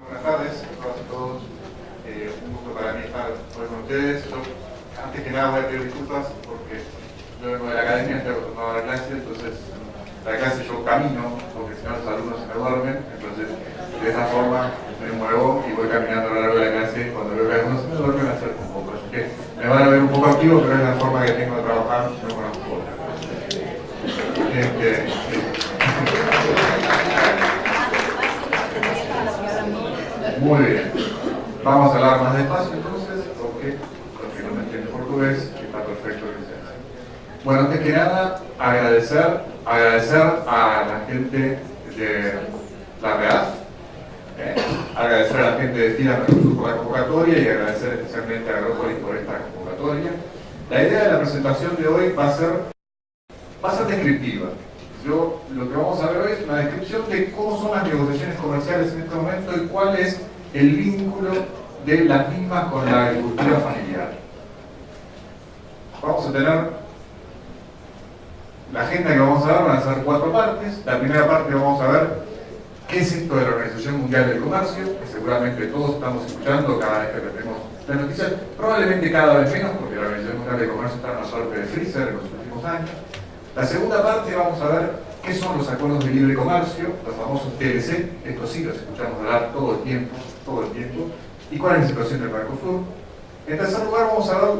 Buenas tardes a todas y todos. Un gusto para mí estar hoy con ustedes. Yo, antes que nada, voy a pedir disculpas porque yo vengo de la academia, estoy acostumbrado a la clase, entonces la clase yo camino, porque si no los alumnos se me duermen, entonces de esa forma me muevo y voy caminando a lo largo de la clase. Cuando veo que algunos se me duermen, me acerco un poco. Así que me van a ver un poco activo, pero es la forma que tengo de trabajar, no conozco otra. Muy bien. Vamos a hablar más despacio entonces, porque los que no me entienden portugués, está perfecto que sea así. Bueno, antes que nada, agradecer a la gente de la REAF, agradecer a la gente de FIDA Mercosur por la convocatoria y agradecer especialmente a Agropolis por esta convocatoria. La idea de la presentación de hoy va a ser descriptiva. Lo que vamos a ver hoy es una descripción de cómo son las negociaciones comerciales en este momento y cuál es el vínculo de las mismas con la agricultura familiar. Vamos a tener la agenda que vamos a ver, van a ser 4 partes. La primera parte vamos a ver qué es esto de la Organización Mundial del Comercio, que seguramente todos estamos escuchando cada vez que tenemos las noticias, probablemente cada vez menos, porque la Organización Mundial del Comercio está en una suerte de freezer en los últimos años. La segunda parte vamos a ver qué son los acuerdos de libre comercio, los famosos TLC, estos sí los escuchamos hablar todo el tiempo, y cuál es la situación del Mercosur. En tercer lugar vamos a ver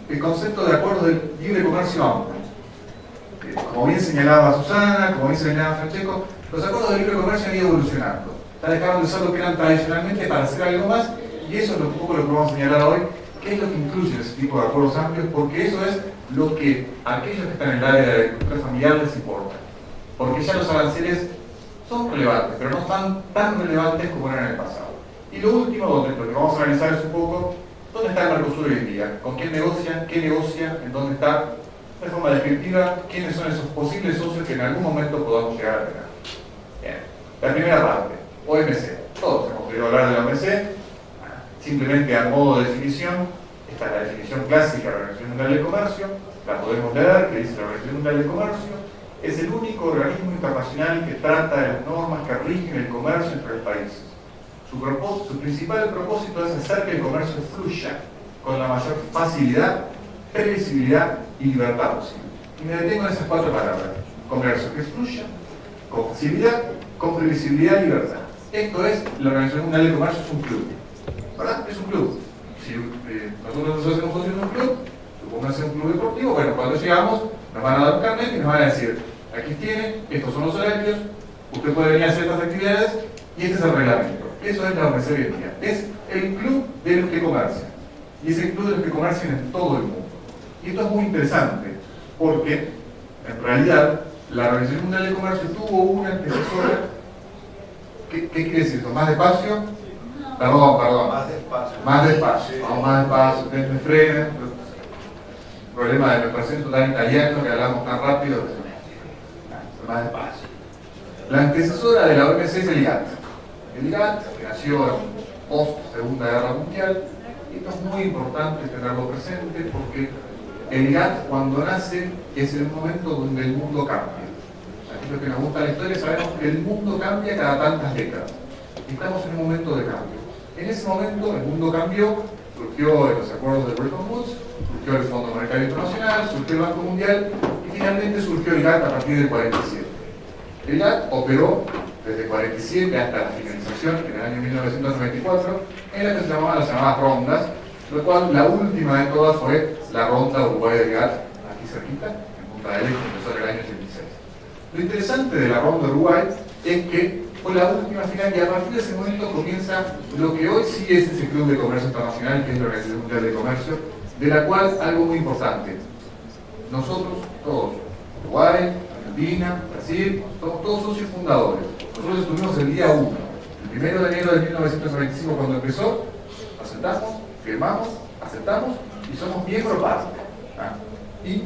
el concepto de acuerdos de libre comercio amplio. Como bien señalaba Susana, como bien señalaba Francesco, los acuerdos de libre comercio han ido evolucionando. Están dejando de ser lo que eran tradicionalmente para hacer algo más, y eso es un poco lo que vamos a señalar hoy, qué es lo que incluye ese tipo de acuerdos amplios, porque eso es lo que a aquellos que están en el área de la agricultura familiar les importa. Porque ya los aranceles son relevantes, pero no están tan relevantes como eran en el pasado. Y lo último, lo que vamos a analizar es un poco dónde está el Mercosur hoy en día, con quién negocia, en dónde está, de forma descriptiva, quiénes son esos posibles socios que en algún momento podamos llegar a tener. Bien. La primera parte, OMC. Todos hemos oído hablar de la OMC, simplemente a modo de definición. Esta es la definición clásica de la Organización Mundial del Comercio, la podemos leer, que dice la Organización Mundial del Comercio, es el único organismo internacional que trata de las normas que rigen el comercio entre los países. Su principal propósito es hacer que el comercio fluya con la mayor facilidad, previsibilidad y libertad posible. Y me detengo en esas 4 palabras. Comercio que fluya, con facilidad, con previsibilidad y libertad. Esto es, la Organización Mundial del Comercio es un club. ¿Verdad? Es un club. Si nosotros nos hacemos socios de un club, supongamos un club deportivo, bueno, cuando llegamos nos van a dar un carnet y nos van a decir, aquí tiene, estos son los horarios, usted puede venir a hacer estas actividades y este es el reglamento. Eso es la OMC hoy en día. Es el club de los que comercian. Y es el club de los que comercian en todo el mundo. Y esto es muy interesante, porque en realidad la Organización Mundial del Comercio tuvo una antecesora. ¿Qué quiere decir esto? ¿Más despacio? Perdón. Más despacio. Vamos más despacio. Ustedes me frenan. Problema de nuestro acento tan italiano que hablamos tan rápido. Más despacio. La antecesora de la OMC es el GATT. El GATT, que nació post Segunda Guerra Mundial, y esto es muy importante tenerlo presente porque el GATT cuando nace es el momento donde el mundo cambia. Aquellos que nos gusta la historia sabemos que el mundo cambia cada tantas décadas. Y estamos en un momento de cambio. En ese momento el mundo cambió, surgió los acuerdos de Bretton Woods, surgió el Fondo Monetario Internacional, surgió el Banco Mundial y finalmente surgió el GATT a partir del 47. El GATT operó desde el 47 hasta la finalización en el año 1994 en la que se llamaban las llamadas rondas, lo cual la última de todas fue la ronda Uruguay del GATT, aquí cerquita, en Punta del Este, empezó en el año 86. Lo interesante de la ronda Uruguay es que fue la última final y a partir de ese momento comienza lo que hoy sí es ese Club de Comercio Internacional, que es la Organización Mundial de Comercio, de la cual algo muy importante, nosotros todos, Uruguay, Argentina, Brasil, somos todos socios fundadores. Nosotros estuvimos el día 1, el 1 de enero de 1995 cuando empezó, aceptamos, firmamos, aceptamos y somos miembros parte. Y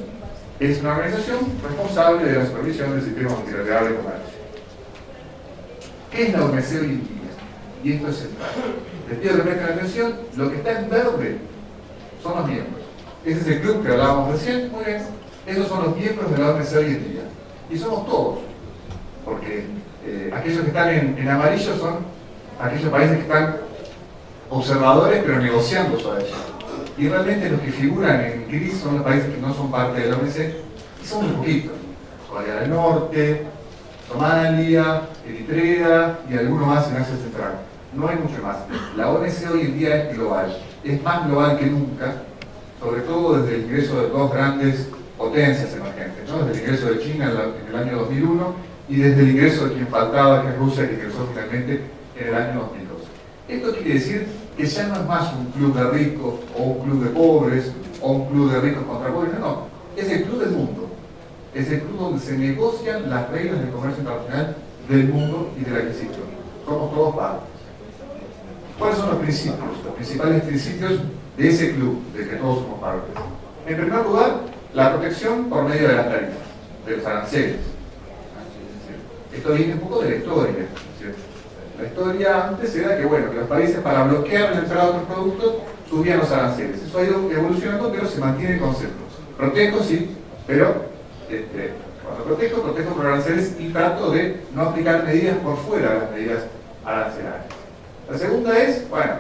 es una organización responsable de la supervisión del sistema multilateral de comercio. ¿Qué es la OMC hoy en día? Y esto es central. Les pido que presten atención, lo que está en verde son los miembros. Ese es el club que hablábamos recién, muy bien. Esos son los miembros de la OMC hoy en día. Y somos todos, porque aquellos que están en amarillo son aquellos países que están observadores pero negociando sobre ello. Y realmente los que figuran en gris son los países que no son parte de la OMC, y son muy poquitos. Corea del Norte, Somalia, Eritrea y algunos más en Asia Central. No hay mucho más. La OMC hoy en día es global. Es más global que nunca, sobre todo desde el ingreso de dos grandes potencias emergentes, ¿no? Desde el ingreso de China en el año 2001 y desde el ingreso de quien faltaba, que es Rusia, que ingresó finalmente en el año 2012. Esto quiere decir que ya no es más un club de ricos o un club de pobres o un club de ricos contra pobres, no, es el club del mundo. Es el club donde se negocian las reglas del comercio internacional del mundo y de la que existe. Somos todos parte. ¿Cuáles son los principios? Los principales principios de ese club, de que todos somos parte. En primer lugar, la protección por medio de las tarifas, de los aranceles. Esto viene un poco de la historia, ¿cierto? La historia antes era que, bueno, que los países para bloquear la entrada de otros productos subían los aranceles. Eso ha ido evolucionando, pero se mantiene el concepto. Protejo, sí, pero cuando protejo por aranceles y trato de no aplicar medidas por fuera de las medidas arancelarias. La segunda es, bueno,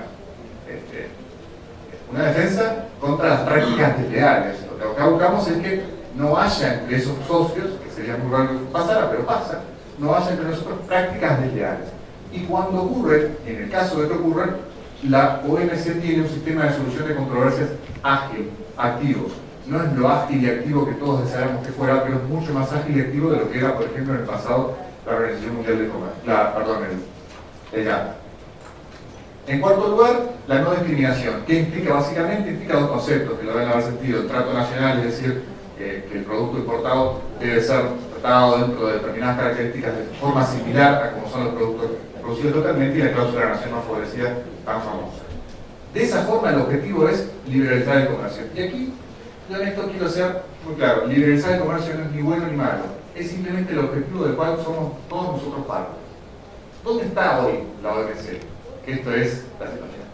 una defensa contra las prácticas desleales. Lo que buscamos es que no haya entre esos socios, que sería muy raro que pasara, pero pasa, no haya entre nosotros prácticas desleales. Y cuando ocurre, en el caso de que ocurran, la OMC tiene un sistema de solución de controversias ágil, activo. No es lo ágil y activo que todos deseáramos que fuera, pero es mucho más ágil y activo de lo que era, por ejemplo, en el pasado la Organización Mundial del Comercio, el GATT. En cuarto lugar, la no discriminación, que implica básicamente dos conceptos que lo deben haber sentido. El trato nacional, es decir, que el producto importado debe ser tratado dentro de determinadas características de forma similar a como son los productos producidos localmente, y la cláusula de la nación más favorecida tan famosa. De esa forma, el objetivo es liberalizar el comercio. Y aquí, yo en esto quiero ser muy claro: liberalizar el comercio no es ni bueno ni malo, es simplemente el objetivo del cual somos todos nosotros parte. ¿Dónde está hoy la OMC? Que esto es la situación.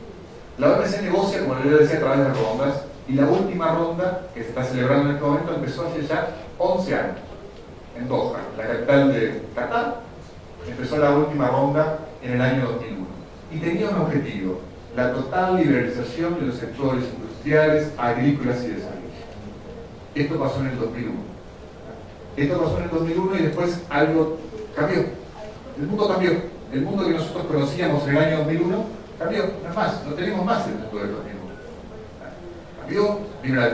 La OMC negocia, como les decía, a través de rondas, y la última ronda que se está celebrando en este momento empezó hace ya 11 años, en Doha, la capital de Qatar. Empezó la última ronda en el año 2001 y tenía un objetivo: la total liberalización de los sectores industriales, agrícolas y de servicios. Esto pasó en el 2001. Esto pasó en el 2001 y después algo cambió. El mundo cambió. El mundo que nosotros conocíamos en el año 2001 cambió. No es más, no tenemos más el mundo del 2001. Cambió, tuvimos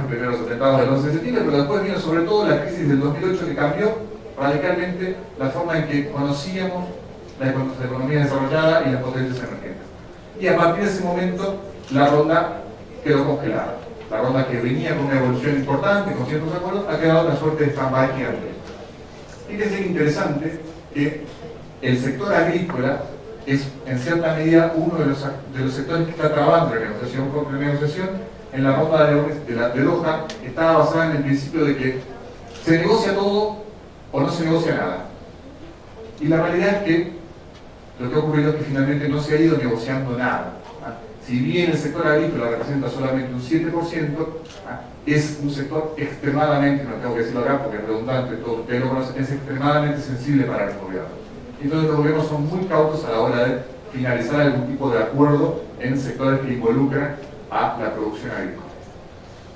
primero los atentados del 11 de septiembre, pero después vino sobre todo la crisis del 2008, que cambió radicalmente la forma en que conocíamos la economía desarrollada y las potencias emergentes. Y a partir de ese momento, la ronda quedó congelada. La ronda, que venía con una evolución importante, con ciertos acuerdos, ha quedado una suerte de stand-by gigante. Fíjense que interesante que el sector agrícola es, en cierta medida, uno de los sectores que está trabando la negociación. La negociación en la ronda de Doha estaba basada en el principio de que se negocia todo o no se negocia nada. Y la realidad es que lo que ha ocurrido es que finalmente no se ha ido negociando nada. Si bien el sector agrícola representa solamente un 7%, es un sector extremadamente, no tengo que decirlo acá porque es redundante, todos ustedes lo conocen, es extremadamente sensible para los gobiernos. Entonces los gobiernos son muy cautos a la hora de finalizar algún tipo de acuerdo en sectores que involucran a la producción agrícola.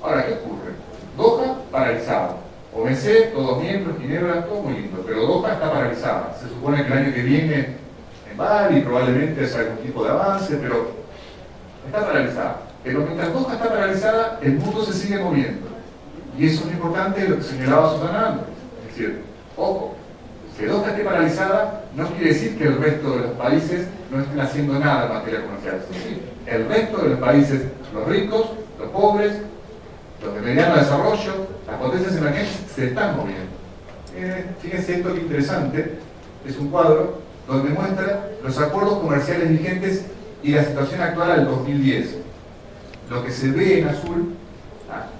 Ahora, ¿qué ocurre? Doha paralizado. OMC, todos miembros, Ginebra, todo muy lindo, pero Doha está paralizada. Se supone que el año que viene en Bali probablemente haya algún tipo de avance, pero está paralizada. Pero mientras Doha está paralizada, el mundo se sigue moviendo. Y eso es muy importante, lo que señalaba Susana antes. Es decir, ojo, que Doha esté paralizada no quiere decir que el resto de los países no estén haciendo nada en materia comercial. Es decir, el resto de los países, los ricos, los pobres, los de mediano desarrollo, las potencias emergentes, se están moviendo. Fíjense esto que interesante, es un cuadro donde muestra los acuerdos comerciales vigentes y la situación actual del 2010. Lo que se ve en azul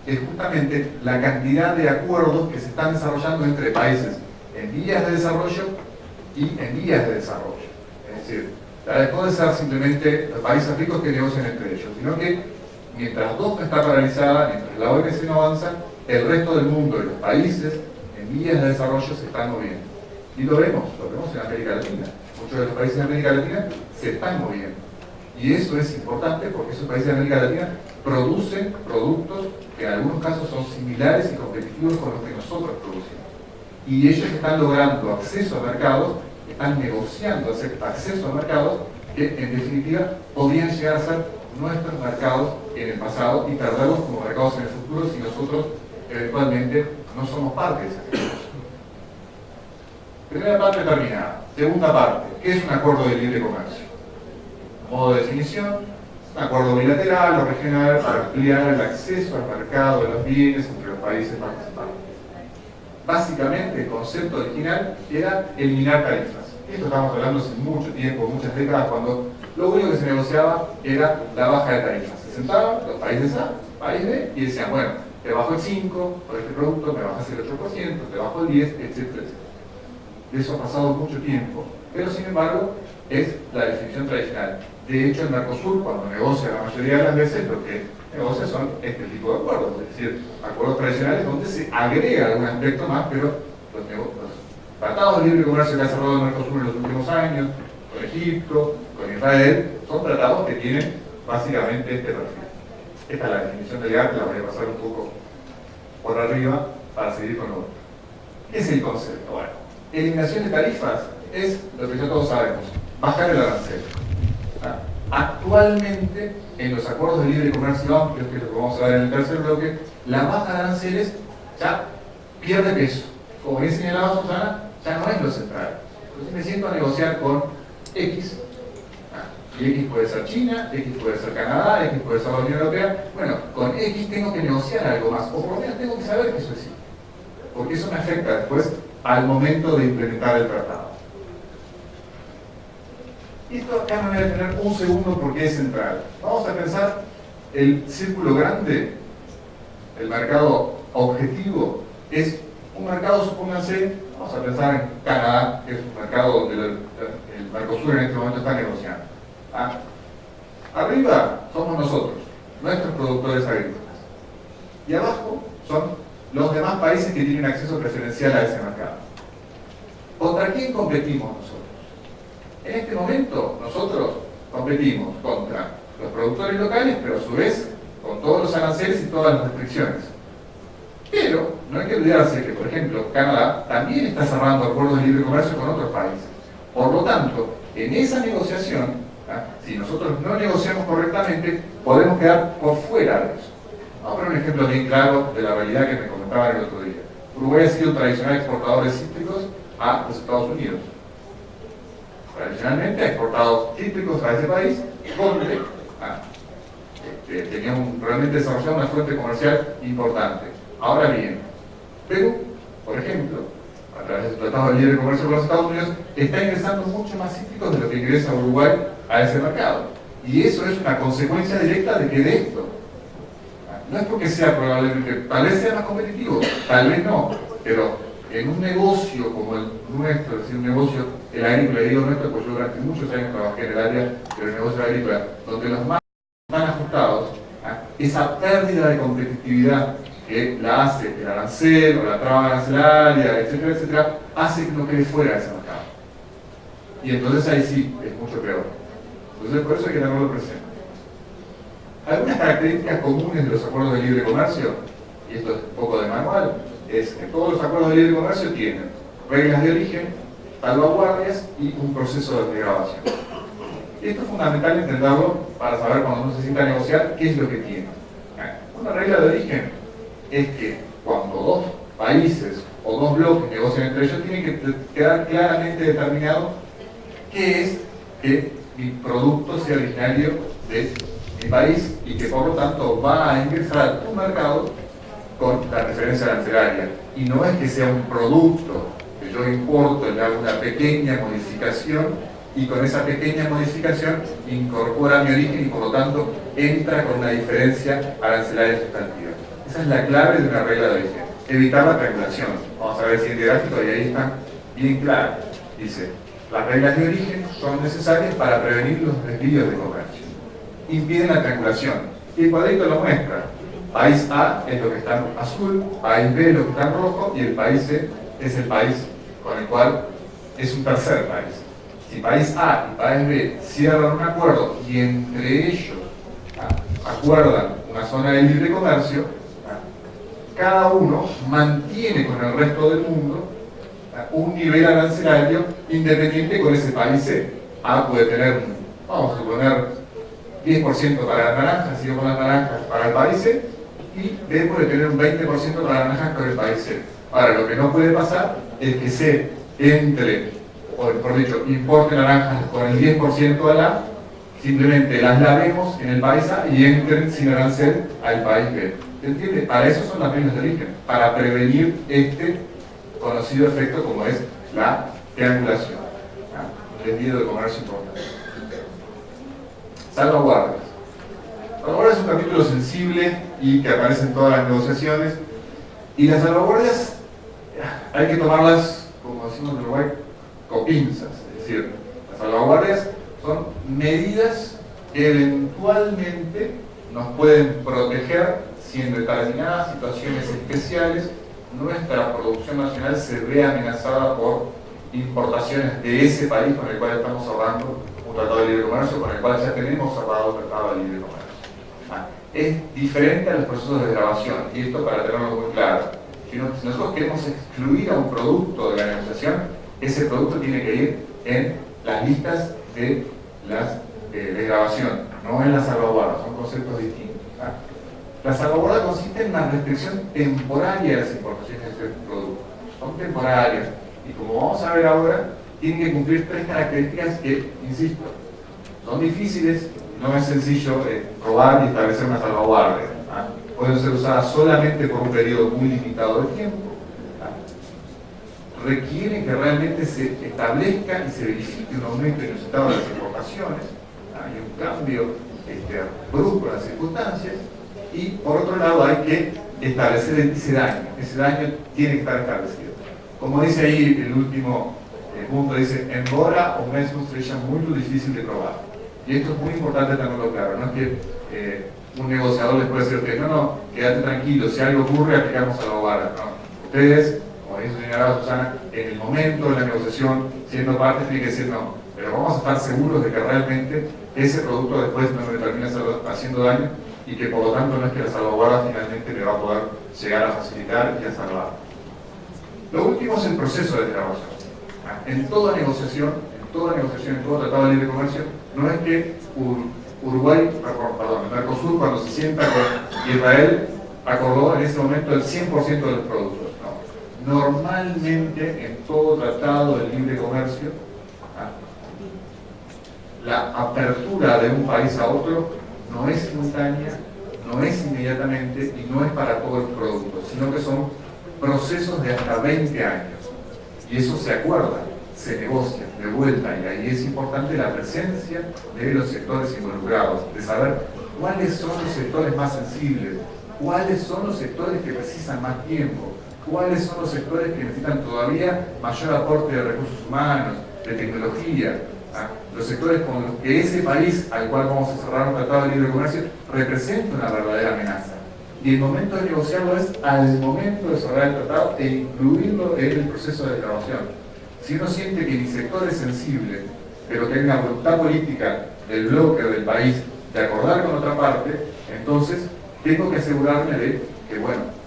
es justamente la cantidad de acuerdos que se están desarrollando entre países en vías de desarrollo y en vías de desarrollo. Es decir, ya dejó de ser simplemente los países ricos que negocian entre ellos, sino que mientras Doha está paralizada, mientras la OMC no avanza, el resto del mundo y los países en vías de desarrollo se están moviendo. Y lo vemos en América Latina. muchos de los países de América Latina se están moviendo. Y eso es importante porque esos países de América Latina producen productos que en algunos casos son similares y competitivos con los que nosotros producimos. Y ellos están logrando acceso a mercados, están negociando acceso a mercados que en definitiva podrían llegar a ser nuestros mercados en el pasado y perderlos como mercados en el futuro si nosotros eventualmente no somos parte de esa negociación. Primera parte terminada. Segunda parte, ¿qué es un acuerdo de libre comercio? Modo de definición, un acuerdo bilateral o regional para ampliar el acceso al mercado de los bienes entre los países participantes. Básicamente el concepto original era eliminar tarifas. Esto estamos hablando hace mucho tiempo, muchas décadas, cuando lo único que se negociaba era la baja de tarifas. Se sentaban los países A, país B, y decían, bueno, te bajo el 5% por este producto, me bajas el 8%, te bajo el 10%, etcétera, etcétera. De eso ha pasado mucho tiempo, pero sin embargo es la definición tradicional. De hecho, el Mercosur, cuando negocia la mayoría de las veces, lo que negocia son este tipo de acuerdos, es decir, acuerdos tradicionales donde se agrega algún aspecto más, pero los tratados de libre comercio que ha cerrado el Mercosur en los últimos años, con Egipto, con Israel, son tratados que tienen básicamente este perfil. Esta es la definición del GATT, la voy a pasar un poco por arriba para seguir con lo otro. ¿Qué es el concepto? Bueno, eliminación de tarifas es lo que ya todos sabemos, bajar el arancel. Actualmente, en los acuerdos de libre comercio amplios, que es lo que vamos a ver en el tercer bloque, la baja de aranceles ya pierde peso. Como bien señalaba Susana, ya no es lo central. Entonces me siento a negociar con X, y X puede ser China, X puede ser Canadá, X puede ser la Unión Europea. Bueno, con X tengo que negociar algo más, o por lo menos tengo que saber que eso existe, porque eso me afecta después al momento de implementar el tratado. Y esto acá me voy a detener un segundo porque es central. Vamos a pensar el círculo grande, el mercado objetivo, es un mercado, supónganse, vamos a pensar en Canadá, que es un mercado donde el Mercosur en este momento está negociando. Arriba somos nosotros, nuestros productores agrícolas. Y abajo son los demás países que tienen acceso preferencial a ese mercado. ¿Contra quién competimos nosotros? En este momento nosotros competimos contra los productores locales, pero a su vez con todos los aranceles y todas las restricciones. Pero no hay que olvidarse que, por ejemplo, Canadá también está cerrando acuerdos de libre comercio con otros países. Por lo tanto, en esa negociación, si nosotros no negociamos correctamente, podemos quedar por fuera de eso. Vamos a poner un ejemplo bien claro de la realidad que me comentaban el otro día. Uruguay ha sido un tradicional exportador de cítricos a los Estados Unidos. Tradicionalmente ha exportado cítricos a ese país, donde teníamos realmente desarrollado una fuente comercial importante. Ahora bien, Perú, por ejemplo, a través del Tratado de Libre Comercio con los Estados Unidos, está ingresando mucho más cítricos de lo que ingresa Uruguay a ese mercado. Y eso es una consecuencia directa de que de esto, no es porque sea probablemente, tal vez sea más competitivo, tal vez no, pero en un negocio como el nuestro, es decir, un negocio, el agrícola, y digo nuestro, pues yo durante muchos años trabajé en el área del negocio agrícola, donde los más están ajustados, esa pérdida de competitividad que la hace el arancel o la traba arancelaria, etcétera, etcétera, hace que no quede fuera de ese mercado. Y entonces ahí sí es mucho peor. Entonces por eso hay que tenerlo presente. Algunas características comunes de los acuerdos de libre comercio, y esto es un poco de manual, es que todos los acuerdos de libre comercio tienen reglas de origen, salvaguardias y un proceso de degradación. Y esto es fundamental entenderlo para saber cuando uno se sienta a negociar qué es lo que tiene. Una regla de origen es que cuando dos países o dos bloques negocian entre ellos, tiene que quedar claramente determinado qué es que mi producto sea originario de mi país y que por lo tanto va a ingresar a un mercado con la referencia arancelaria. Y no es que sea un producto que yo importo, le hago una pequeña modificación y con esa pequeña modificación incorpora mi origen y por lo tanto entra con una diferencia arancelaria sustantiva. Esa es la clave de una regla de origen. Evitar la triangulación. Vamos a ver el siguiente gráfico y ahí está bien claro. Dice, las reglas de origen son necesarias para prevenir los desvíos de comercio. Impiden la triangulación. Y el cuadrito lo muestra. País A es lo que está en azul, país B es lo que está en rojo y el país C es el país con el cual es un tercer país. si país A y país B cierran un acuerdo y entre ellos acuerdan una zona de libre comercio, cada uno mantiene con el resto del mundo un nivel arancelario independiente con ese país C. A puede tener, vamos a suponer, 10% para las naranjas, si yo con las naranjas para el país C, y B puede tener un 20% para las naranjas con el país C. Ahora, lo que no puede pasar es que C entre, o por dicho, importe naranjas con el 10% a la, simplemente las lavemos en el país A y entren sin arancel al país B. ¿Se entiende? Para eso son las reglas de origen, para prevenir este conocido efecto como es la triangulación. Entendido de comercio importante. Salvaguardas. Salvaguardas es un capítulo sensible y que aparece en todas las negociaciones. Y las salvaguardas hay que tomarlas, como decimos en Uruguay, con pinzas. Es decir, las salvaguardas son medidas que eventualmente nos pueden proteger si en determinadas situaciones especiales nuestra producción nacional se ve amenazada por importaciones de ese país con el cual estamos cerrando un tratado de libre comercio, con el cual ya tenemos cerrado un tratado de libre comercio. Es diferente a los procesos de desgravación, y esto para tenerlo muy claro. Si nosotros queremos excluir a un producto de la negociación, ese producto tiene que ir en las listas de las desgravación, no en la salvaguarda, son conceptos distintos. La salvaguarda consiste en una restricción temporaria de las importaciones de este producto. Son temporarias, y como vamos a ver ahora, tienen que cumplir tres características que, insisto, son difíciles, no es sencillo probar y establecer una salvaguarda. Pueden ser usadas solamente por un periodo muy limitado de tiempo. Requieren que realmente se establezca y se verifique un aumento inusitado de las importaciones y un cambio brusco de las circunstancias. Y por otro lado hay que establecer ese daño tiene que estar establecido. Como dice ahí el último punto, dice, embora o mesmo seja muy difícil de probar. Y esto es muy importante tenerlo claro, no es que un negociador les puede decir a ustedes, no, quédate tranquilo, si algo ocurre aplicamos a la barra. No. Ustedes, como dice señora Susana, en el momento de la negociación, siendo parte, tienen que decir no, pero vamos a estar seguros de que realmente ese producto después no me termina haciendo daño y que por lo tanto no es que la salvaguarda finalmente me va a poder llegar a facilitar y a salvar. Lo último es el proceso de desgravación. En toda negociación, en todo tratado de libre comercio, no es que el Mercosur cuando se sienta con Israel acordó en ese momento el 100% de los productos. No. Normalmente en todo tratado de libre comercio, la apertura de un país a otro no es simultánea, no es inmediatamente y no es para todos los productos, sino que son procesos de hasta 20 años. Y eso se acuerda, se negocia de vuelta, y ahí es importante la presencia de los sectores involucrados, de saber cuáles son los sectores más sensibles, cuáles son los sectores que precisan más tiempo, cuáles son los sectores que necesitan todavía mayor aporte de recursos humanos, de tecnología, los sectores con los que ese país al cual vamos a cerrar un tratado de libre comercio representa una verdadera amenaza. Y el momento de negociarlo es al momento de cerrar el tratado e incluirlo en el proceso de desgravación. Si uno siente que mi sector es sensible, pero tenga voluntad política del bloque o del país de acordar con otra parte, entonces tengo que asegurarme de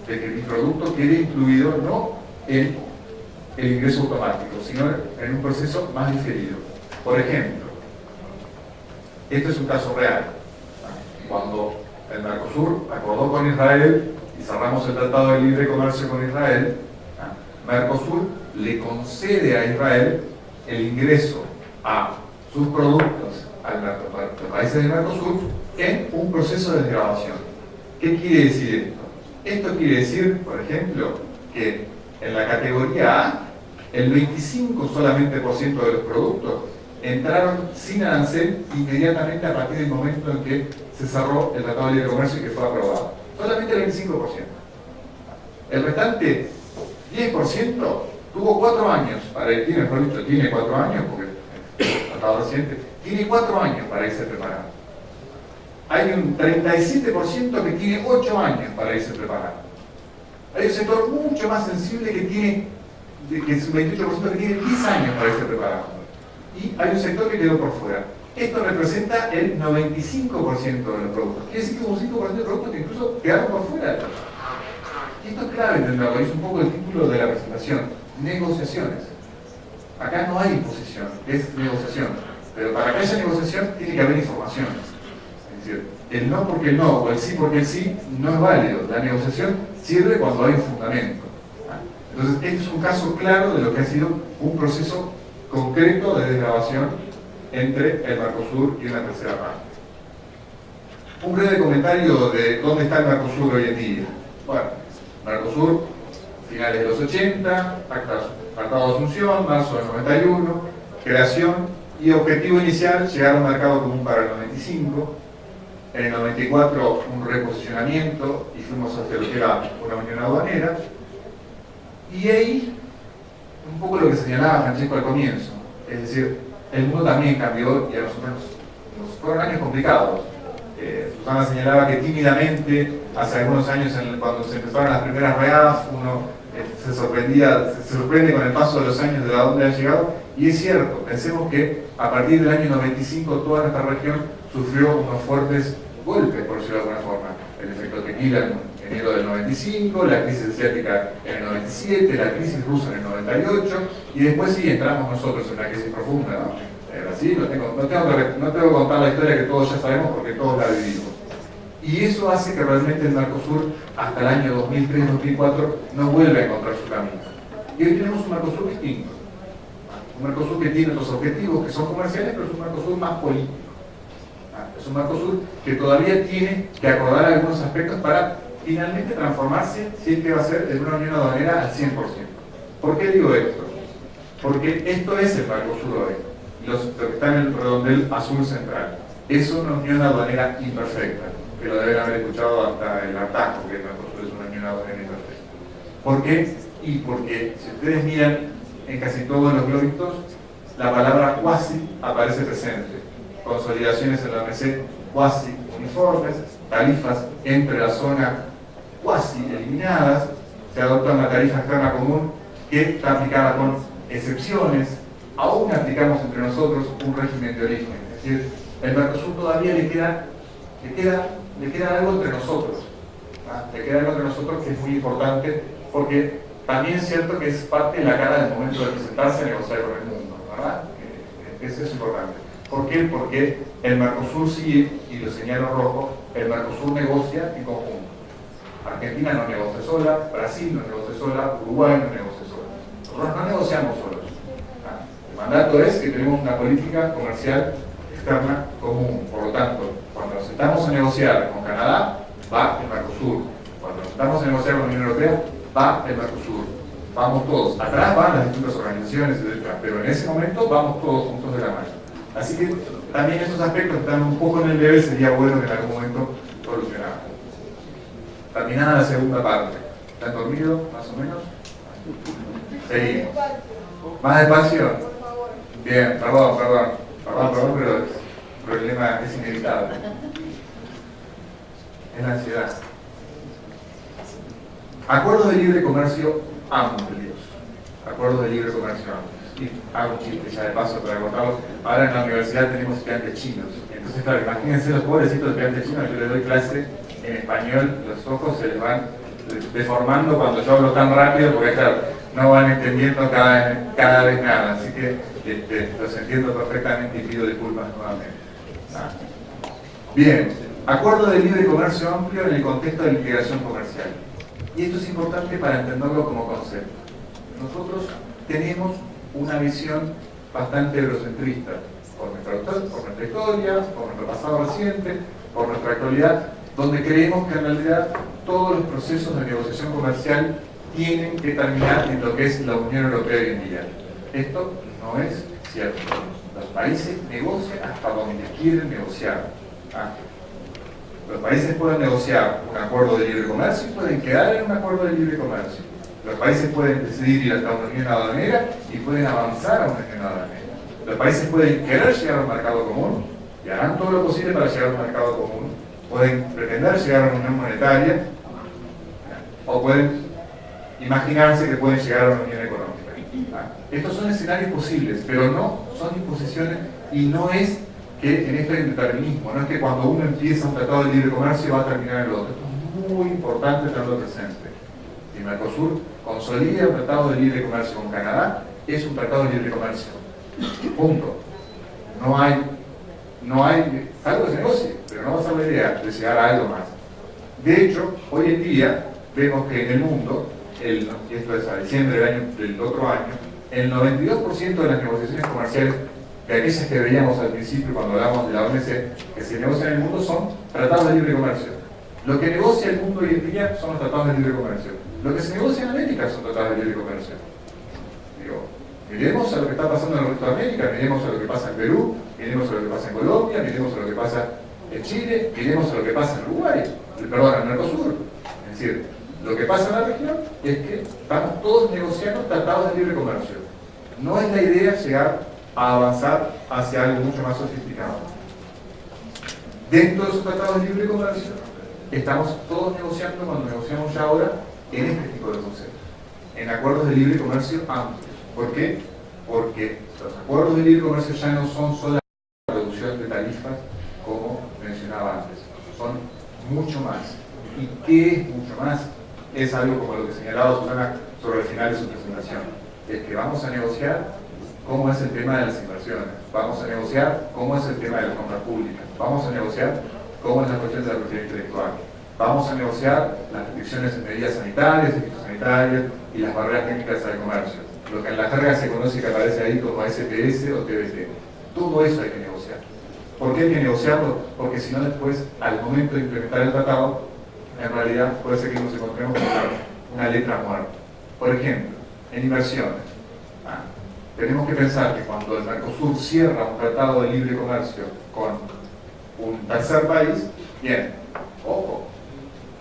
que mi producto quede incluido no en el ingreso automático, sino en un proceso más diferido. Por ejemplo, este es un caso real. Cuando el Mercosur acordó con Israel y cerramos el Tratado de Libre Comercio con Israel, Mercosur le concede a Israel el ingreso a sus productos a los países del Mercosur en un proceso de desgravación. ¿Qué quiere decir esto? Esto quiere decir, por ejemplo, que en la categoría A, el 25% solamente de los productos entraron sin arancel inmediatamente a partir del momento en que se cerró el Tratado de Libre Comercio y que fue aprobado. Solamente el 25%. El restante 10% tuvo 4 años para ir, tiene 4 años, porque el tratado reciente, tiene 4 años para irse preparando. Hay un 37% que tiene 8 años para irse preparando. Hay un sector mucho más sensible que tiene, que es un 28% que tiene 10 años para irse preparando. y hay un sector que quedó por fuera. Esto representa el 95% de los productos. Quiere decir que hubo un 5% de productos que incluso quedaron por fuera. Y esto es clave entenderlo, es un poco el título de la presentación. Negociaciones. Acá no hay imposición, es negociación. Pero para que haya negociación tiene que haber información. Es decir, el no porque el no o el sí porque el sí no es válido. La negociación sirve cuando hay un fundamento. Entonces, este es un caso claro de lo que ha sido un proceso concreto de desgravación entre el Mercosur y una tercera parte. Un breve comentario de dónde está el Mercosur hoy en día. Bueno, Mercosur, finales de los 80, Tratado de Asunción, marzo del 91, creación y objetivo inicial, llegar a un mercado común para el 95, en el 94 un reposicionamiento y fuimos hacia lo que era una unión aduanera, y ahí un poco lo que señalaba Francesco al comienzo, es decir, el mundo también cambió y a nosotros nos fueron años complicados. Susana señalaba que tímidamente, hace algunos años cuando se empezaron las primeras REAF, uno se sorprende con el paso de los años de a dónde ha llegado, y es cierto, pensemos que a partir del año 95 toda nuestra región sufrió unos fuertes golpes, por decirlo de alguna forma. El efecto tequila en enero del 95, la crisis asiática en el 97, la crisis rusa en el 98, y después sí entramos nosotros en una crisis profunda, ¿no? Brasil, no tengo que contar la historia que todos ya sabemos porque todos la vivimos. Y eso hace que realmente el Mercosur, hasta el año 2003-2004, no vuelva a encontrar su camino. Y hoy tenemos un Mercosur distinto. Un Mercosur que tiene otros objetivos que son comerciales, pero es un Mercosur más político. Es un Mercosur que todavía tiene que acordar algunos aspectos para finalmente transformarse, si es que va a ser, en una unión aduanera al 100%. ¿Por qué digo esto? Porque esto es el Mercosur hoy. Lo que está en el redondel azul central. Es una unión aduanera imperfecta, que lo deben haber escuchado hasta el hartazgo, que el Mercosur es una unión aduanera imperfecta. ¿Por qué? Y porque si ustedes miran en casi todos los globitos, la palabra cuasi aparece presente. Consolidaciones en la OMC cuasi uniformes, tarifas entre la zona cuasi eliminadas, se adopta una tarifa externa común que está aplicada con excepciones. Aún aplicamos entre nosotros un régimen de origen, es decir, el Mercosur todavía le queda algo entre nosotros, le queda algo entre nosotros que es muy importante, porque también es cierto que es parte de la cara del momento de presentarse a negociar con el mundo, ¿verdad? Eso es importante. ¿Por qué? Porque el Mercosur sigue, y lo señalo rojo, el Mercosur negocia en conjunto. Argentina no negocia sola, Brasil no negocia sola, Uruguay no negocia sola. Nosotros no negociamos solos. El mandato es que tenemos una política comercial externa común. Por lo tanto, cuando nos sentamos a negociar con Canadá, va el Mercosur. Cuando nos sentamos a negociar con la Unión Europea, va el Mercosur. Vamos todos. Atrás van las distintas organizaciones, etc. Pero en ese momento vamos todos juntos de la mano. Así que también esos aspectos están un poco en el debe, sería bueno que en algún momento solucionáramos. Terminada la segunda parte. ¿Están dormidos, más o menos? Seguimos. ¿Más despacio? Bien, perdón, pero el problema es inevitable. Es la ansiedad. Acuerdos de libre comercio amplios. Acuerdos de libre comercio amplios. Y hago un chiste ya de paso para contarlo. Ahora en la universidad tenemos estudiantes chinos. Entonces, claro, imagínense los pobrecitos estudiantes chinos. Yo les doy clase en español, los ojos se les van deformando cuando yo hablo tan rápido, porque claro, no van entendiendo cada vez nada. Así que los entiendo perfectamente y pido disculpas nuevamente. Bien, acuerdo de libre comercio amplio en el contexto de la integración comercial. Y esto es importante para entenderlo como concepto. Nosotros tenemos una visión bastante eurocentrista, por nuestra historia, por nuestro pasado reciente, por nuestra actualidad, donde creemos que en realidad todos los procesos de negociación comercial tienen que terminar en lo que es la Unión Europea hoy en día. Esto no es cierto. Los países negocian hasta donde quieren negociar. Los países pueden negociar un acuerdo de libre comercio y pueden quedar en un acuerdo de libre comercio. Los países pueden decidir ir hasta una unión aduanera y pueden avanzar a una unión aduanera. Los países pueden querer llegar a un mercado común y harán todo lo posible para llegar a un mercado común. Pueden pretender llegar a una unión monetaria o pueden imaginarse que pueden llegar a una unión económica. Estos son escenarios posibles, pero no son imposiciones y no es que en este determinismo, no es que cuando uno empieza un tratado de libre comercio va a terminar el otro. Esto es muy importante tenerlo presente. Si Mercosur consolida un tratado de libre comercio con Canadá, es un tratado de libre comercio. Punto. No hay, algo que se negocie, pero no va a ser la idea de llegar a algo más. De hecho, hoy en día vemos que en el mundo, esto es a diciembre del otro año, el 92% de las negociaciones comerciales, de aquellas que veíamos al principio cuando hablamos de la OMC, que se negocian en el mundo, son tratados de libre comercio. Lo que negocia el mundo hoy en día son los tratados de libre comercio. Lo que se negocia en América son tratados de libre comercio. Digo, miremos a lo que está pasando en el resto de América, miremos a lo que pasa en Perú, miremos a lo que pasa en Colombia, miremos a lo que pasa en Chile, miremos a lo que pasa en Uruguay, perdón, en Mercosur. Es decir, lo que pasa en la región es que estamos todos negociando tratados de libre comercio. No es la idea llegar a avanzar hacia algo mucho más sofisticado. Dentro de esos tratados de libre comercio, estamos todos negociando, cuando negociamos ya ahora, en este tipo de conceptos, en acuerdos de libre comercio amplios. ¿Por qué? Porque los acuerdos de libre comercio ya no son solo la reducción de tarifas, como mencionaba antes, son mucho más. ¿Y qué es mucho más? Es algo como lo que señalaba Susana sobre el final de su presentación. Es que vamos a negociar cómo es el tema de las inversiones, vamos a negociar cómo es el tema de las compras públicas, vamos a negociar cómo es la cuestión de la propiedad intelectual, vamos a negociar las restricciones en medidas sanitarias, fitosanitarias y las barreras técnicas al comercio. Lo que en la jerga se conoce y que aparece ahí como SPS o TBT. Todo eso hay que negociar. ¿Por qué hay que negociarlo? Porque si no después, al momento de implementar el tratado, en realidad puede ser que nos encontremos con una letra muerta. Por ejemplo, en inversiones. Tenemos que pensar que cuando el Mercosur cierra un tratado de libre comercio con un tercer país, bien, ojo,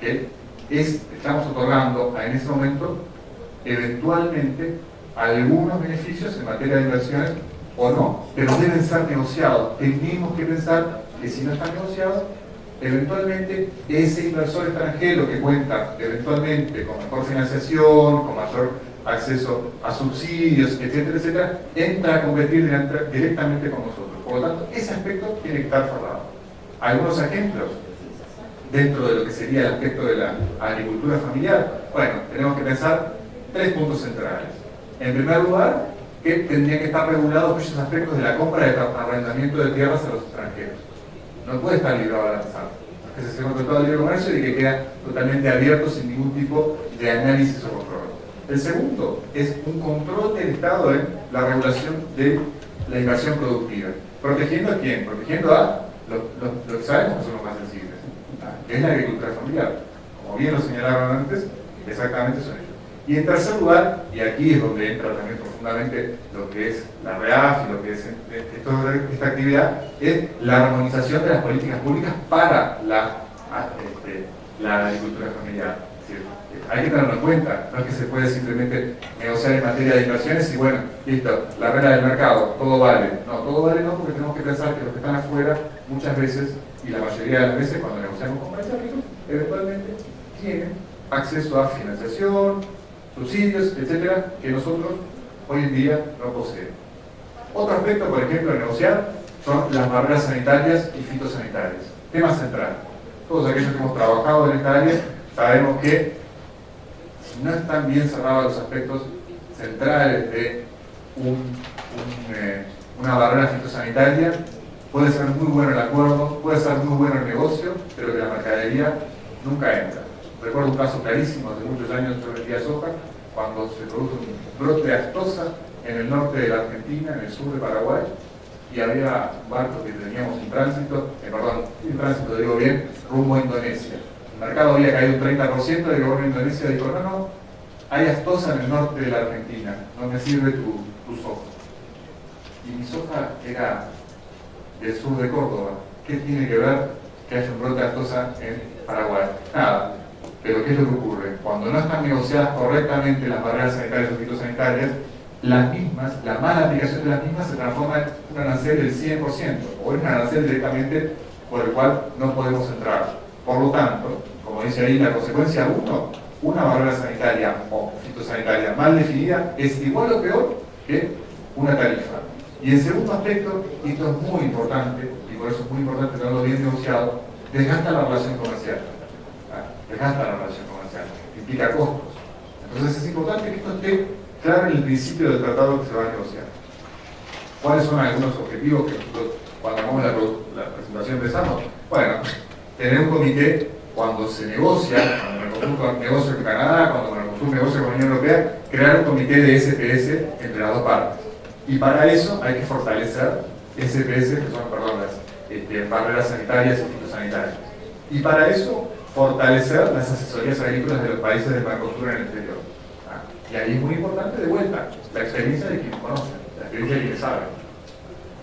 que estamos otorgando en ese momento eventualmente algunos beneficios en materia de inversiones o no, pero deben ser negociados. Tenemos que pensar que si no están negociados, eventualmente ese inversor extranjero que cuenta eventualmente con mejor financiación, con mayor acceso a subsidios, etcétera, etcétera, entra a competir directamente con nosotros. Por lo tanto, ese aspecto tiene que estar cerrado. Algunos ejemplos dentro de lo que sería el aspecto de la agricultura familiar. Bueno, tenemos que pensar 3 puntos centrales. En primer lugar, que tendrían que estar regulados muchos aspectos de la compra de arrendamiento de tierras a los extranjeros. No puede estar librado al azar. Que se hace un tratado de libre comercio y que queda totalmente abierto sin ningún tipo de análisis o control. El segundo es un control del Estado en la regulación de la inversión productiva. ¿Protegiendo a quién? Protegiendo a los que sabemos que son los más sensibles, que es la agricultura familiar. Como bien lo señalaron antes, exactamente son ellos. Y en tercer lugar, y aquí es donde entra también profundamente lo que es la REAF y lo que es esta actividad, es la armonización de las políticas públicas para la agricultura familiar. Es decir, hay que tenerlo en cuenta, no es que se puede simplemente negociar en materia de inversiones y bueno, listo, la regla del mercado, todo vale. No, todo vale no, porque tenemos que pensar que los que están afuera muchas veces, y la mayoría de las veces cuando negociamos con países ricos, eventualmente tienen acceso a financiación, subsidios, etcétera, que nosotros hoy en día no poseemos. Otro aspecto, por ejemplo, de negociar son las barreras sanitarias y fitosanitarias. Tema central. Todos aquellos que hemos trabajado en esta área sabemos que si no están bien cerrados los aspectos centrales de una barrera fitosanitaria, puede ser muy bueno el acuerdo, puede ser muy bueno el negocio, pero que la mercadería nunca entra. Recuerdo un caso clarísimo hace muchos años sobre el día soja, cuando se produjo un brote de aftosa en el norte de la Argentina, en el sur de Paraguay, y había barcos que teníamos en tránsito, digo bien, rumbo a Indonesia. El mercado había caído un 30%, y el gobierno de Indonesia dijo, no, hay aftosa en el norte de la Argentina, no me sirve tu soja. Y mi soja era del sur de Córdoba. ¿Qué tiene que ver que haya un brote de aftosa en Paraguay? Nada. Pero ¿qué es lo que ocurre? Cuando no están negociadas correctamente las barreras sanitarias o fitosanitarias, la mala aplicación de las mismas se transforma en un arancel del 100% o en un arancel directamente por el cual no podemos entrar. Por lo tanto, como dice ahí, la consecuencia 1, una barrera sanitaria o fitosanitaria mal definida es igual o peor que una tarifa. Y el segundo aspecto, y esto es muy importante, y por eso es muy importante tenerlo bien negociado, desgasta la relación comercial. Desgasta la relación comercial, implica costos. Entonces es importante que esto esté claro en el principio del tratado que se va a negociar. ¿Cuáles son algunos objetivos que nosotros, cuando hagamos la presentación pensamos? Bueno, tener un comité cuando se negocia, cuando Mercosur negocia con Canadá, cuando Mercosur negocia con la Unión Europea, crear un comité de SPS entre las dos partes. Y para eso hay que fortalecer SPS, que son, perdón, las barreras sanitarias y fitosanitarias. Y para eso, fortalecer las asesorías agrícolas de los países del Mercosur en el exterior. Y ahí es muy importante, de vuelta, la experiencia de quienes conocen, la experiencia de quienes saben.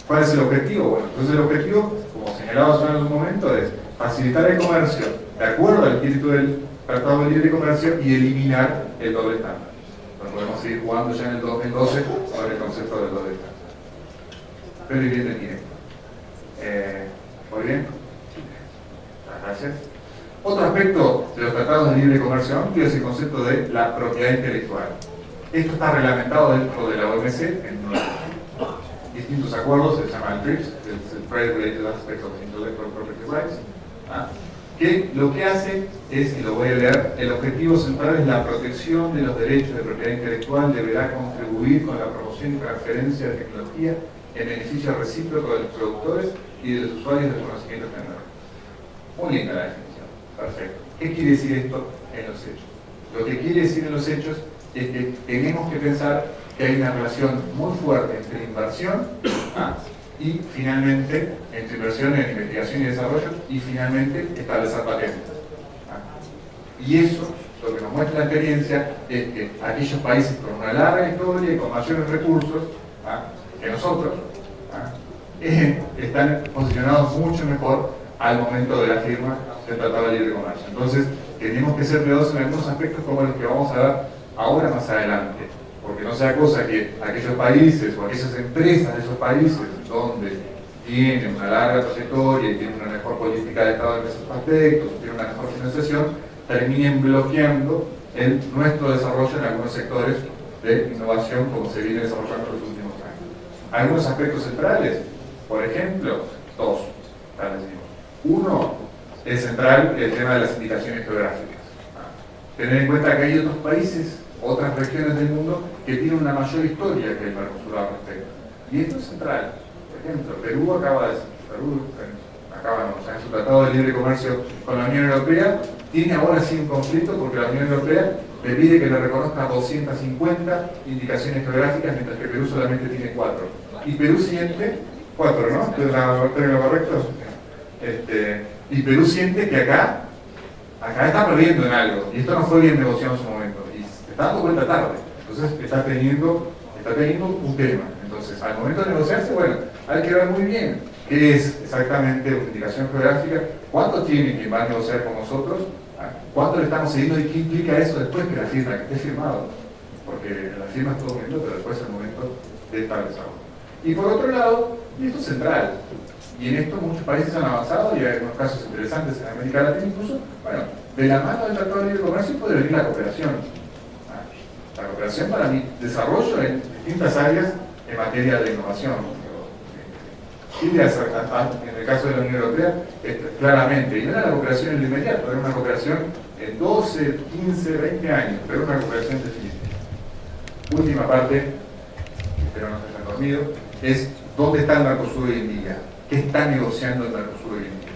¿Cuál es el objetivo? Bueno, entonces el objetivo, como señalaba en un momento, es facilitar el comercio de acuerdo al espíritu del Tratado de Libre Comercio y eliminar el doble estándar. Nos podemos seguir jugando ya en el 2012 sobre el concepto del doble estándar. Pero bien de tiempo. ¿Muy bien? Gracias. Otro aspecto de los tratados de libre comercio amplio es el concepto de la propiedad intelectual. Esto está reglamentado dentro de la OMC en distintos acuerdos, se llama el TRIPS, el Trade Related Aspects of Intellectual Property Rights, que lo que hace es, y lo voy a leer, el objetivo central es la protección de los derechos de propiedad intelectual, deberá contribuir con la promoción y transferencia de tecnología en beneficio recíproco de los productores y de los usuarios del conocimiento tecnológico. Muy linda la definición, perfecto. ¿Qué quiere decir esto en los hechos? Lo que quiere decir en los hechos es que tenemos que pensar que hay una relación muy fuerte entre inversión y finalmente entre inversión en investigación y desarrollo y finalmente establecer patentes. Y eso, lo que nos muestra la experiencia, es que aquellos países con una larga historia y con mayores recursos que nosotros están posicionados mucho mejor al momento de la firma del Tratado de Libre Comercio. Entonces, tenemos que ser cuidadosos en algunos aspectos como los que vamos a ver ahora más adelante, porque no sea cosa que aquellos países o aquellas empresas de esos países donde tienen una larga trayectoria y tienen una mejor política de Estado en esos aspectos, tienen una mejor financiación, terminen bloqueando nuestro desarrollo en algunos sectores de innovación como se viene desarrollando en los últimos años. Algunos aspectos centrales, por ejemplo, dos, tal vez. Uno es central el tema de las indicaciones geográficas. Tener en cuenta que hay otros países, otras regiones del mundo que tienen una mayor historia que el Mercosur al respecto. Y esto es central. Por ejemplo, Perú acaba en su Tratado de Libre Comercio con la Unión Europea, tiene ahora sí un conflicto porque la Unión Europea le pide que le reconozca 250 indicaciones geográficas, mientras que Perú solamente tiene 4. Y Perú siente 4, ¿no? ¿Tengo lo correcto? Y Perú siente que acá está perdiendo en algo, y esto no fue bien negociado en su momento, y se está dando cuenta tarde, entonces está teniendo un tema. Entonces, al momento de negociarse, bueno, hay que ver muy bien qué es exactamente una indicación geográfica, cuánto tiene quien va a negociar con nosotros, cuánto le estamos siguiendo y qué implica eso después que la firma, que esté firmado, porque la firma es todo momento, pero después es el momento de establecerlo. Y por otro lado, y esto es central, y en esto muchos países han avanzado y hay algunos casos interesantes en América Latina incluso, bueno, de la mano del Tratado de Libre Comercio puede venir la cooperación. La cooperación para mi desarrollo en distintas áreas en materia de innovación. Y en el caso de la Unión Europea, claramente, y no era la cooperación en lo inmediato, era una cooperación en 12, 15, 20 años, pero una cooperación definitiva. Última parte, espero no se hayan dormido, es dónde está el Mercosur hoy en día. ¿Qué está negociando el Mercosur hoy en día?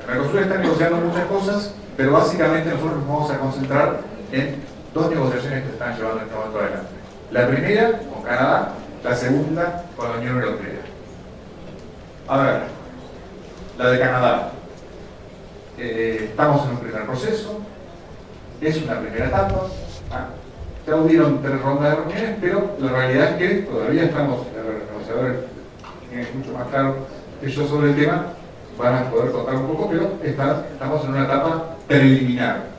El Mercosur está negociando muchas cosas, pero básicamente nosotros nos vamos a concentrar en dos negociaciones que se están llevando en este momento adelante. La primera con Canadá, la segunda con la Unión Europea. A ver, la de Canadá. Estamos en un primer proceso, es una primera etapa. Ya hubieron 3 rondas de reuniones, pero la realidad es que todavía estamos, los negociadores tienen mucho más claro que yo sobre el tema, van a poder contar un poco, pero estamos en una etapa preliminar.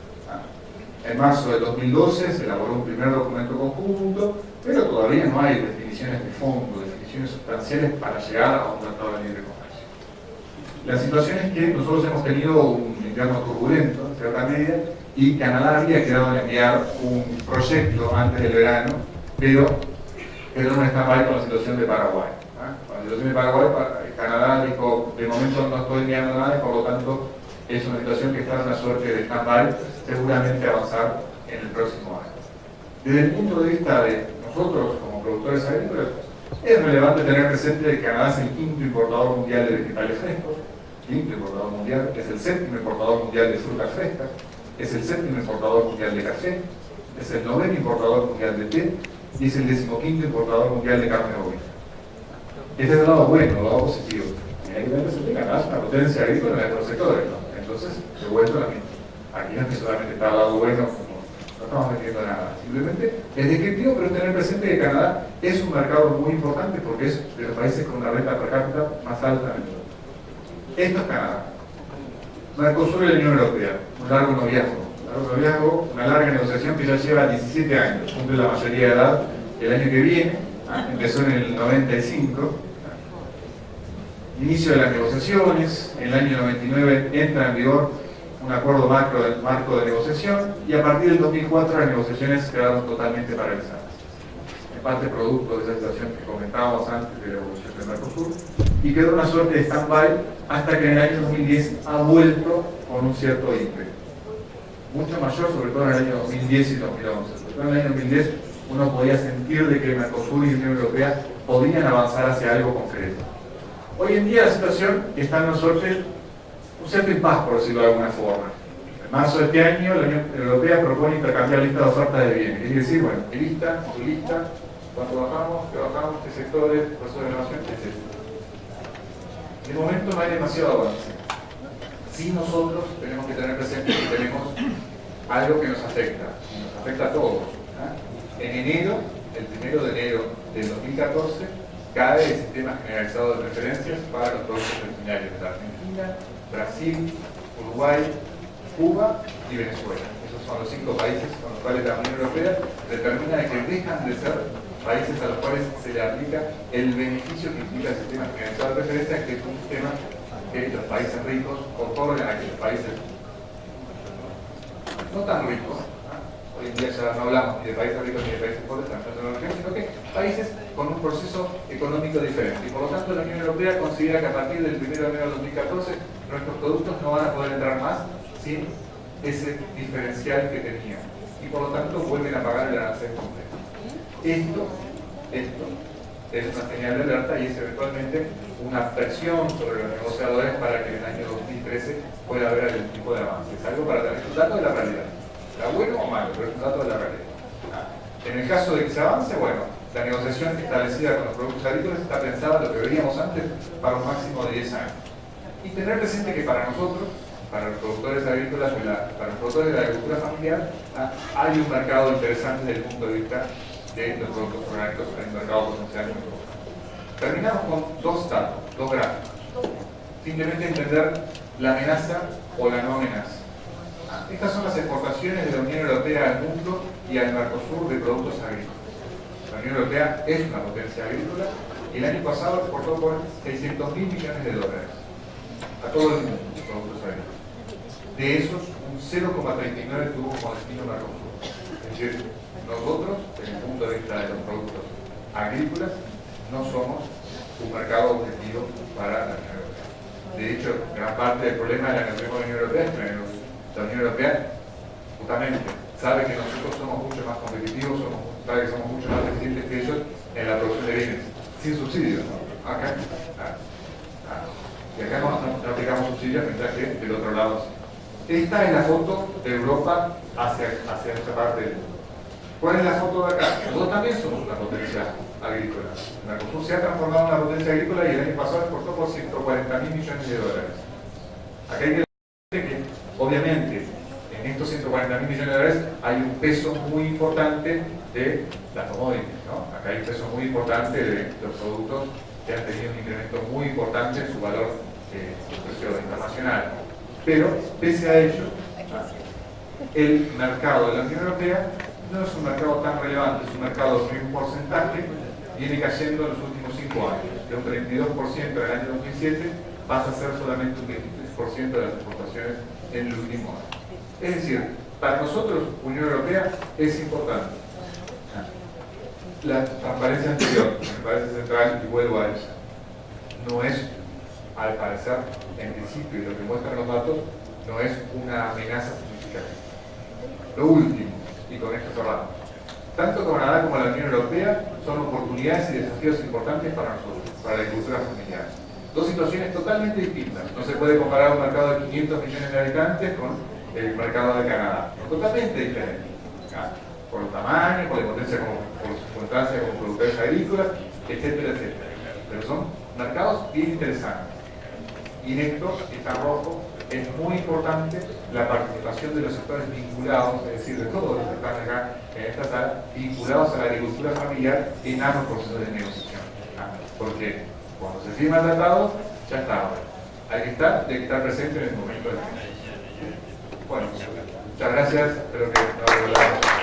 En marzo de 2012 se elaboró un primer documento conjunto, pero todavía no hay definiciones de fondo, definiciones sustanciales para llegar a un tratado de libre comercio. La situación es que nosotros hemos tenido un invierno turbulento, en cierta medida, y Canadá había quedado en enviar un proyecto antes del verano, pero no está mal con la situación de Paraguay. si lo tiene Paraguay, Canadá dijo, de momento no estoy enviando nada y por lo tanto es una situación que está en una suerte de stand-by, seguramente avanzar en el próximo año. Desde el punto de vista de nosotros como productores agrícolas, es relevante tener presente que Canadá es el quinto importador mundial de vegetales frescos, quinto importador mundial, es el séptimo importador mundial de frutas frescas, es el séptimo importador mundial de café, es el noveno importador mundial de té y es el 15º importador mundial de carne bovina. Este es el lado bueno, el lado positivo. Y hay que tener presente que Canadá es una potencia agrícola en nuestros sectores, ¿no? Entonces, de vuelta a la misma. Aquí no es que solamente está al lado bueno, no estamos metiendo nada. Simplemente es descriptivo, pero tener presente que Canadá es un mercado muy importante porque es de los países con una renta per cápita más alta del mundo. Esto es Canadá. Mercosur y la Unión Europea, un largo noviazgo, una larga negociación que ya lleva 17 años, cumple la mayoría de edad el año que viene, empezó en el 95. Inicio de las negociaciones, en el año 99 entra en vigor un acuerdo marco de negociación y a partir del 2004 las negociaciones quedaron totalmente paralizadas. En parte producto de esa situación que comentábamos antes de la evolución del Mercosur y quedó una suerte de stand-by hasta que en el año 2010 ha vuelto con un cierto ímpetu. Mucho mayor, sobre todo en el año 2010 y 2011. Sobre todo en el año 2010 uno podía sentir de que Mercosur y Unión Europea podían avanzar hacia algo concreto. Hoy en día la situación está en una suerte, un cierto impas, por decirlo de alguna forma. En marzo de este año, la Unión Europea propone intercambiar lista de ofertas de bienes. Es decir, bueno, ¿qué lista? ¿Tu lista? ¿Cuánto bajamos? ¿Qué bajamos? ¿Qué sectores? ¿Proceso de innovación? ¿Qué es esto? De momento no hay demasiado avance. Sí, nosotros tenemos que tener presente que tenemos algo que nos afecta a todos. En enero, el 1 de enero del 2014, cae el sistema generalizado de preferencias para los productos originarios de la Argentina, Brasil, Uruguay, Cuba y Venezuela. Esos son los 5 países con los cuales la Unión Europea determina que dejan de ser países a los cuales se le aplica el beneficio que implica el sistema generalizado de preferencias, que es un sistema que los países ricos otorgan a aquellos países no tan ricos. Hoy en día ya no hablamos ni de países ricos ni de países pobres, sino que países con un proceso económico diferente. Y por lo tanto la Unión Europea considera que a partir del 1 de enero del 2014 nuestros productos no van a poder entrar más sin ese diferencial que tenían. Y por lo tanto vuelven a pagar el arancel completo. Esto es una señal de alerta y es eventualmente una presión sobre los negociadores para que en el año 2013 pueda haber algún tipo de avance. Es algo para tener un dato de la realidad. ¿Será bueno o malo? Pero es un dato de la realidad. En el caso de que se avance, bueno, la negociación establecida con los productos agrícolas está pensada, lo que veíamos antes, para un máximo de 10 años. Y tener presente que para nosotros, para los productores agrícolas, para los productores de la agricultura familiar, hay un mercado interesante desde el punto de vista de los productos orgánicos, hay un mercado potencial muy importante. Terminamos con 2 datos, 2 gráficos. Simplemente entender la amenaza o la no amenaza. Estas son las exportaciones de la Unión Europea al mundo y al Mercosur de productos agrícolas. La Unión Europea es una potencia agrícola y el año pasado exportó por 600.000 millones de dólares a todo el mundo de productos agrícolas. De esos, un 0,39 tuvo como destino Mercosur. Es decir, nosotros, desde el punto de vista de los productos agrícolas, no somos un mercado objetivo para la Unión Europea. De hecho, gran parte del problema de la negociación con la Unión Europea es que la Unión Europea justamente sabe que nosotros somos mucho más competitivos, sabe que somos mucho más eficientes que ellos en la producción de bienes, sin subsidios, ¿no? Acá, y acá no aplicamos subsidios, mientras que del otro lado sí. Esta es la foto de Europa hacia esta parte del mundo. ¿Cuál es la foto de acá? Nosotros también somos una potencia agrícola. El Mercosur se ha transformado en una potencia agrícola y el año pasado exportó por 140.000 millones de dólares. Acá hay que decir que, obviamente, en estos 140.000 millones de dólares hay un peso muy importante de las commodities, ¿no? Acá hay un peso muy importante de los productos que han tenido un incremento muy importante en su valor de precio internacional. Pero, pese a ello, el mercado de la Unión Europea no es un mercado tan relevante, es un mercado que un porcentaje viene cayendo en los últimos 5 años. De un 32% en el año 2007 pasa a ser solamente un 23% de las exportaciones en el último año. Es decir, para nosotros, Unión Europea, es importante. La transparencia anterior, me parece central y vuelvo a ella. no es, al parecer, en principio, y lo que muestran los datos, no es una amenaza significativa. Lo último, y con esto cerramos, tanto Canadá como la Unión Europea son oportunidades y desafíos importantes para nosotros, para la agricultura familiar. Dos situaciones totalmente distintas. No se puede comparar un mercado de 500 millones de habitantes con el mercado de Canadá. Son totalmente diferentes. Por el tamaño, por la potencia, por su importancia como productores agrícolas, etcétera, etcétera. Pero son mercados bien interesantes. Y en esto, está rojo, es muy importante la participación de los sectores vinculados, es decir, de todos los que están acá en esta sala, vinculados a la agricultura familiar en ambos procesos de negociación. Porque cuando se firma el tratado, ya está. Hay que estar presente en el momento de la negociación. Bueno, muchas gracias, espero que no haya